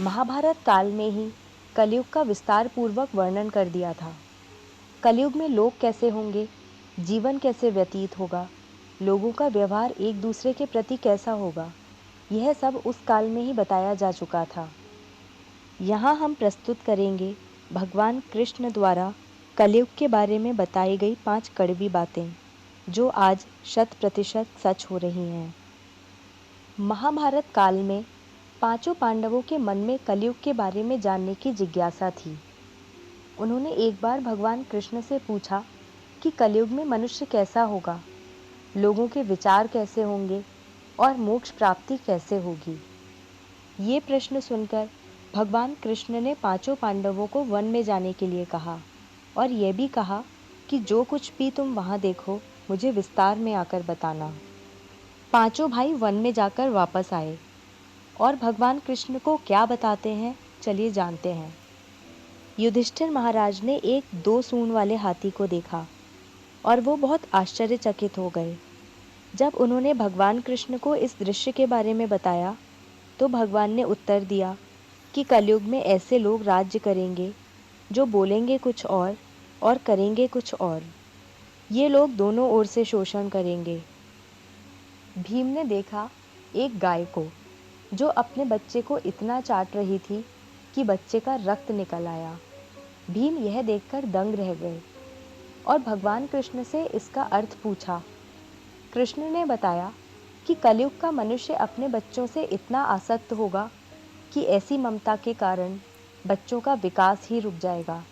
महाभारत काल में ही कलयुग का विस्तार पूर्वक वर्णन कर दिया था। कलयुग में लोग कैसे होंगे, जीवन कैसे व्यतीत होगा, लोगों का व्यवहार एक दूसरे के प्रति कैसा होगा, यह सब उस काल में ही बताया जा चुका था। यहाँ हम प्रस्तुत करेंगे भगवान कृष्ण द्वारा कलयुग के बारे में बताई गई 5 कड़वी बातें, जो आज 100% सच हो रही हैं। महाभारत काल में पांचों पांडवों के मन में कलयुग के बारे में जानने की जिज्ञासा थी। उन्होंने एक बार भगवान कृष्ण से पूछा कि कलयुग में मनुष्य कैसा होगा, लोगों के विचार कैसे होंगे और मोक्ष प्राप्ति कैसे होगी। ये प्रश्न सुनकर भगवान कृष्ण ने पांचों पांडवों को वन में जाने के लिए कहा और यह भी कहा कि जो कुछ भी तुम वहां देखो मुझे विस्तार में आकर बताना। पांचों भाई वन में जाकर वापस आए और भगवान कृष्ण को क्या बताते हैं, चलिए जानते हैं। युधिष्ठिर महाराज ने एक 2 सूंड वाले हाथी को देखा और वो बहुत आश्चर्यचकित हो गए। जब उन्होंने भगवान कृष्ण को इस दृश्य के बारे में बताया तो भगवान ने उत्तर दिया कि कलयुग में ऐसे लोग राज्य करेंगे जो बोलेंगे कुछ और करेंगे कुछ और। ये लोग दोनों ओर से शोषण करेंगे। भीम ने देखा एक गाय को जो अपने बच्चे को इतना चाट रही थी कि बच्चे का रक्त निकल आया। भीम यह देखकर दंग रह गए और भगवान कृष्ण से इसका अर्थ पूछा। कृष्ण ने बताया कि कलयुग का मनुष्य अपने बच्चों से इतना आसक्त होगा कि ऐसी ममता के कारण बच्चों का विकास ही रुक जाएगा।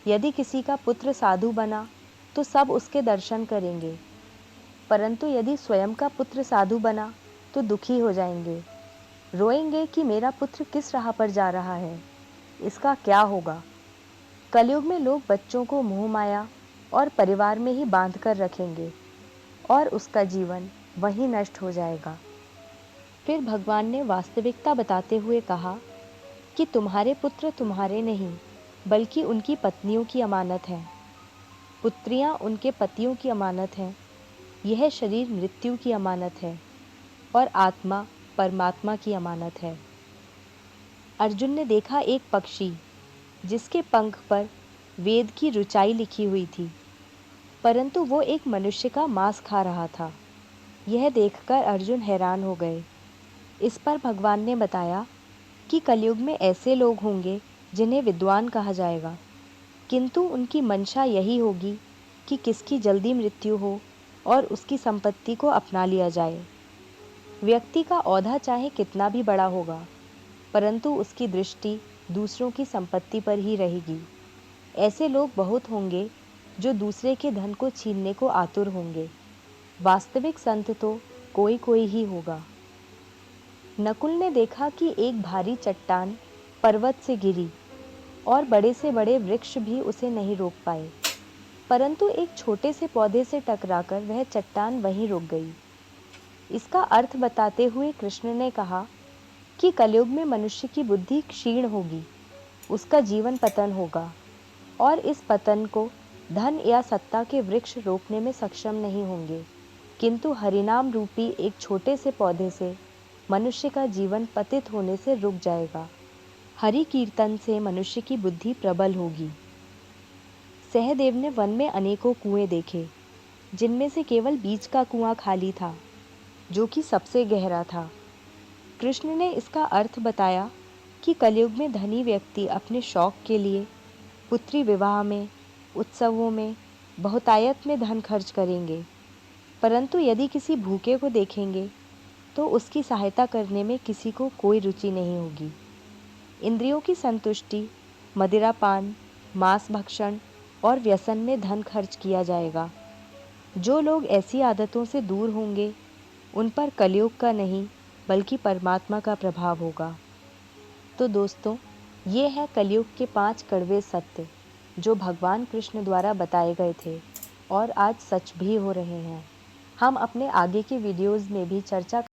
यदि किसी का पुत्र साधु बना तो सब उसके दर्शन करेंगे, परंतु यदि स्वयं का पुत्र साधु बना तो दुखी हो जाएंगे, रोएंगे कि मेरा पुत्र किस राह पर जा रहा है, इसका क्या होगा। कलयुग में लोग बच्चों को मोह माया और परिवार में ही बांध कर रखेंगे और उसका जीवन वहीं नष्ट हो जाएगा। फिर भगवान ने वास्तविकता बताते हुए कहा कि तुम्हारे पुत्र तुम्हारे नहीं बल्कि उनकी पत्नियों की अमानत है, पुत्रियां उनके पतियों की अमानत हैं, यह शरीर मृत्यु की अमानत है और आत्मा परमात्मा की अमानत है। अर्जुन ने देखा एक पक्षी जिसके पंख पर वेद की ऋचाई लिखी हुई थी, परंतु वो एक मनुष्य का मांस खा रहा था। यह देखकर अर्जुन हैरान हो गए। इस पर भगवान ने बताया कि कलयुग में ऐसे लोग होंगे जिन्हें विद्वान कहा जाएगा, किंतु उनकी मंशा यही होगी कि किसकी जल्दी मृत्यु हो और उसकी संपत्ति को अपना लिया जाए। व्यक्ति का औधा चाहे कितना भी बड़ा होगा, परंतु उसकी दृष्टि दूसरों की संपत्ति पर ही रहेगी। ऐसे लोग बहुत होंगे जो दूसरे के धन को छीनने को आतुर होंगे। वास्तविक संत तो कोई कोई ही होगा। नकुल ने देखा कि एक भारी चट्टान पर्वत से गिरी और बड़े से बड़े वृक्ष भी उसे नहीं रोक पाए, परंतु एक छोटे से पौधे से टकराकर वह चट्टान वहीं रुक गई। इसका अर्थ बताते हुए कृष्ण ने कहा कि कलयुग में मनुष्य की बुद्धि क्षीण होगी, उसका जीवन पतन होगा और इस पतन को धन या सत्ता के वृक्ष रोकने में सक्षम नहीं होंगे, किंतु हरिनाम रूपी एक छोटे से पौधे से मनुष्य का जीवन पतित होने से रुक जाएगा। हरि कीर्तन से मनुष्य की बुद्धि प्रबल होगी। सहदेव ने वन में अनेकों कुएं देखे, जिनमें से केवल बीच का कुआं खाली था, जो कि सबसे गहरा था। कृष्ण ने इसका अर्थ बताया कि कलयुग में धनी व्यक्ति अपने शौक के लिए पुत्री विवाह में, उत्सवों में, बहुतायत में धन खर्च करेंगे, परंतु यदि किसी भूखे को देखेंगे तो उसकी सहायता करने में किसी को कोई रुचि नहीं होगी। इंद्रियों की संतुष्टि, मदिरापान, मांस भक्षण और व्यसन में धन खर्च किया जाएगा। जो लोग ऐसी आदतों से दूर होंगे उन पर कलयुग का नहीं बल्कि परमात्मा का प्रभाव होगा। तो दोस्तों, ये है कलयुग के 5 कड़वे सत्य जो भगवान कृष्ण द्वारा बताए गए थे और आज सच भी हो रहे हैं। हम अपने आगे की वीडियोज़ में भी चर्चा